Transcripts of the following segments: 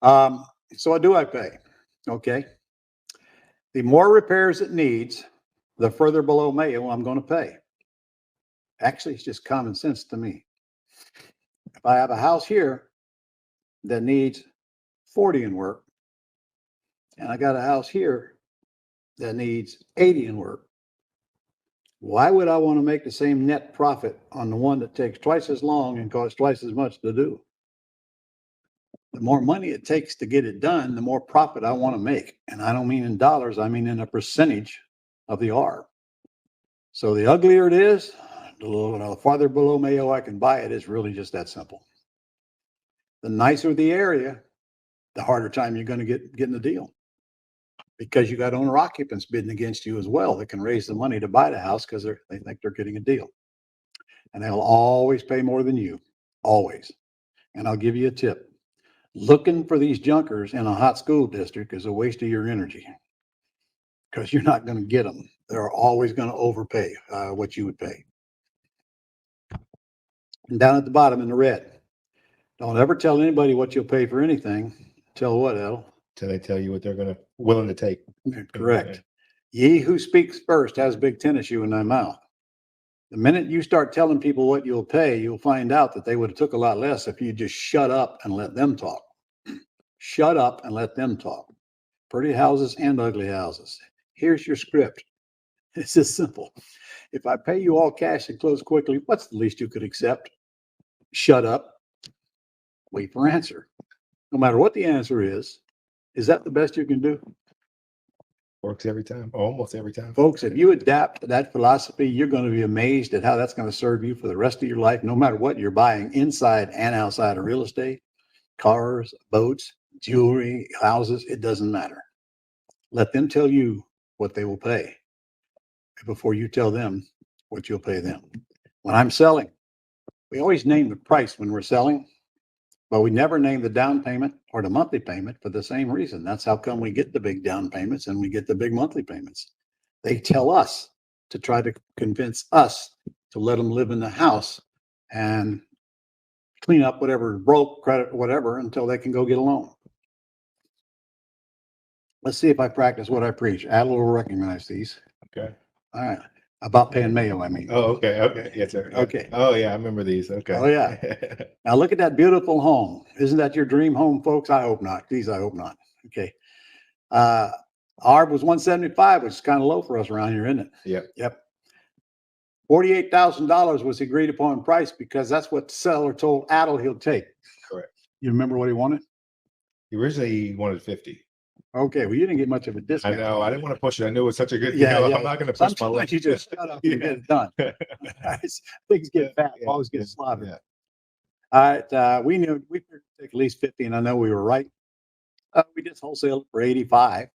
So what do I pay? Okay. The more repairs it needs, the further below Mayo I'm going to pay. Actually, it's just common sense to me. If I have a house here that needs 40 in work, and I got a house here that needs 80 in work, why would I want to make the same net profit on the one that takes twice as long and costs twice as much to do? The more money it takes to get it done, the more profit I want to make. And I don't mean in dollars, I mean in a percentage of the R. So the uglier it is, the farther below Mayo I can buy it. It's really just that simple. The nicer the area, the harder time you're going to get getting the deal. Because you got owner occupants bidding against you as well that can raise the money to buy the house because they think they're getting a deal. And they'll always pay more than you, always. And I'll give you a tip. Looking for these junkers in a hot school district is a waste of your energy because you're not going to get them. They're always going to overpay what you would pay. And down at the bottom in the red, don't ever tell anybody what you'll pay for anything. Tell what, Adel? Till they tell you what they're willing to take. Correct. Ye who speaks first has a big tennis shoe in their mouth. The minute you start telling people what you'll pay, you'll find out that they would have took a lot less if you just shut up and let them talk. Shut up and let them talk. Pretty houses and ugly houses. Here's your script. It's just simple. If I pay you all cash and close quickly, what's the least you could accept? Shut up. Wait for answer. No matter what the answer is that the best you can do? Works every time, almost every time. Folks, if you adapt to that philosophy, you're going to be amazed at how that's going to serve you for the rest of your life, no matter what you're buying inside and outside of real estate, cars, boats, jewelry, houses. It doesn't matter. Let them tell you what they will pay before you tell them what you'll pay them. When I'm selling, we always name the price when we're selling, but we never name the down payment or the monthly payment for the same reason. That's how come we get the big down payments and we get the big monthly payments. They tell us to try to convince us to let them live in the house and clean up whatever broke, credit, whatever, until they can go get a loan. Let's see if I practice what I preach. Adel will recognize these. Okay. All right. About paying Mayo, I mean. Oh, okay. Okay. Yes, sir. Okay. Oh, yeah. I remember these. Okay. Oh, yeah. Now look at that beautiful home. Isn't that your dream home, folks? I hope not. Please, I hope not. Okay. Ours was 175, which is kind of low for us around here, isn't it? Yep. Yep. $48,000 was agreed upon price because that's what the seller told Adel he'll take. Correct. You remember what he wanted? Originally, he wanted 50. Okay, well, you didn't get much of a discount. I know. I didn't want to push it. I knew it was such a good deal. I'm not going to push my luck. You just shut up and get it done. Things get fat. Always get slaughtered. Yeah. All right. We knew we figured to take at least 50, and I know we were right. We just wholesaled for 85.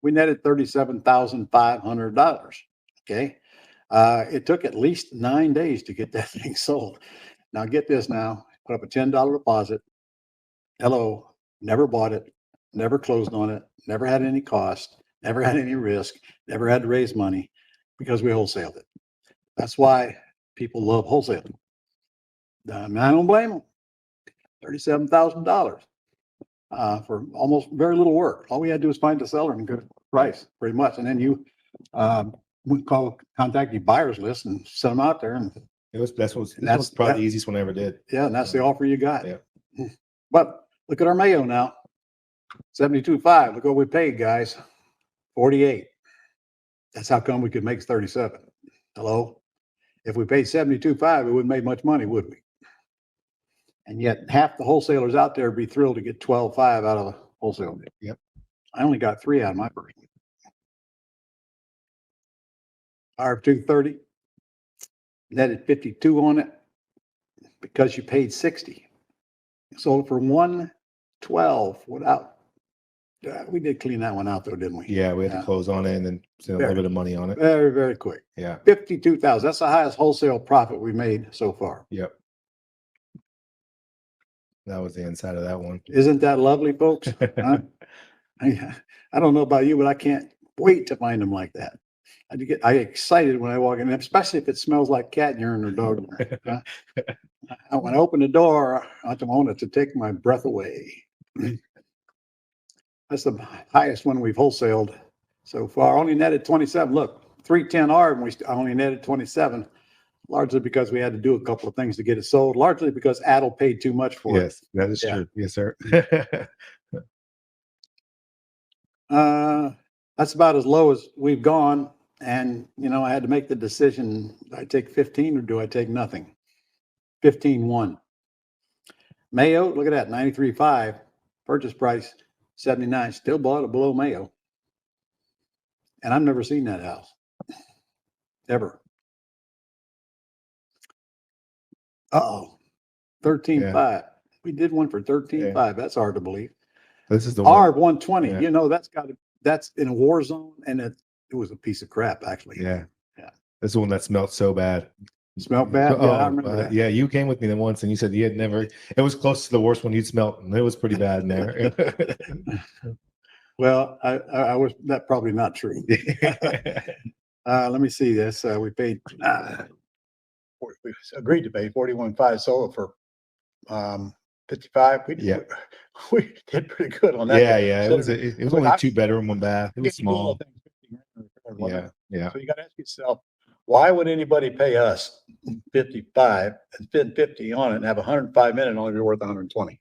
We netted $37,500. Okay. It took at least 9 days to get that thing sold. Now get this now. Put up a $10 deposit. Hello. Never bought it. Never closed on it. Never had any cost. Never had any risk. Never had to raise money because we wholesaled it. That's why people love wholesaling. I don't blame them. $37,000 for almost very little work. All we had to do was find a seller and get a price, pretty much. And then you contact your buyers list and send them out there. And that's probably the easiest one I ever did. Yeah, and that's the offer you got. Yeah. But look at our Mayo now. 72.5. Look what we paid, guys. 48. That's how come we could make 37. Hello? If we paid 72.5, we wouldn't make much money, would we? And yet half the wholesalers out there would be thrilled to get 12.5 out of a wholesale. Yep. I only got 3 out of my first one. RF230, netted 52 on it because you paid 60. Sold for 112 without. We did clean that one out though, didn't we? Yeah, we had to close on it and then send a little bit of money on it. Very, very quick. Yeah. 52,000. That's the highest wholesale profit we made so far. Yep. That was the inside of that one. Isn't that lovely, folks? I don't know about you, but I can't wait to find them like that. I get excited when I walk in, especially if it smells like cat urine or dog urine. When I open the door, I want it to take my breath away. That's the highest one we've wholesaled so far. Only netted 27. Look, 310R, and I only netted 27, largely because we had to do a couple of things to get it sold, largely because Adel paid too much for it. Yes, that is true. Yes, sir. That's about as low as we've gone. And, I had to make the decision, do I take 15 or do I take nothing? 15.1. Mayo, look at that, 93.5. Purchase price, 79. Still bought it below Mayo. And I've never seen that house. Ever. 13.5. Yeah. We did one for 13.5. Yeah. That's hard to believe. This is the R120. Yeah. That's in a war zone, and it was a piece of crap, actually. Yeah. This is the one that smelled so bad. Smelled bad? Yeah, I remember that. Yeah, you came with me then once, and you said you had never. It was close to the worst one you'd smelled, and it was pretty bad in there. Well, I was that probably not true. Let me see this. We paid. We agreed to pay 41.5, sold it for 55. We did pretty good on that. Yeah. It was only 2 bedroom, 1 bath. It was small. Yeah. So you got to ask yourself, why would anybody pay us 55 and spend 50 on it and have 105 minutes and only be worth 120?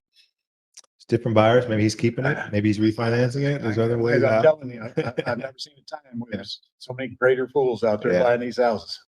It's different buyers. Maybe he's keeping it. Maybe he's refinancing it. There's other ways. I'm telling you, I've never seen a time where there's so many greater fools out there buying these houses.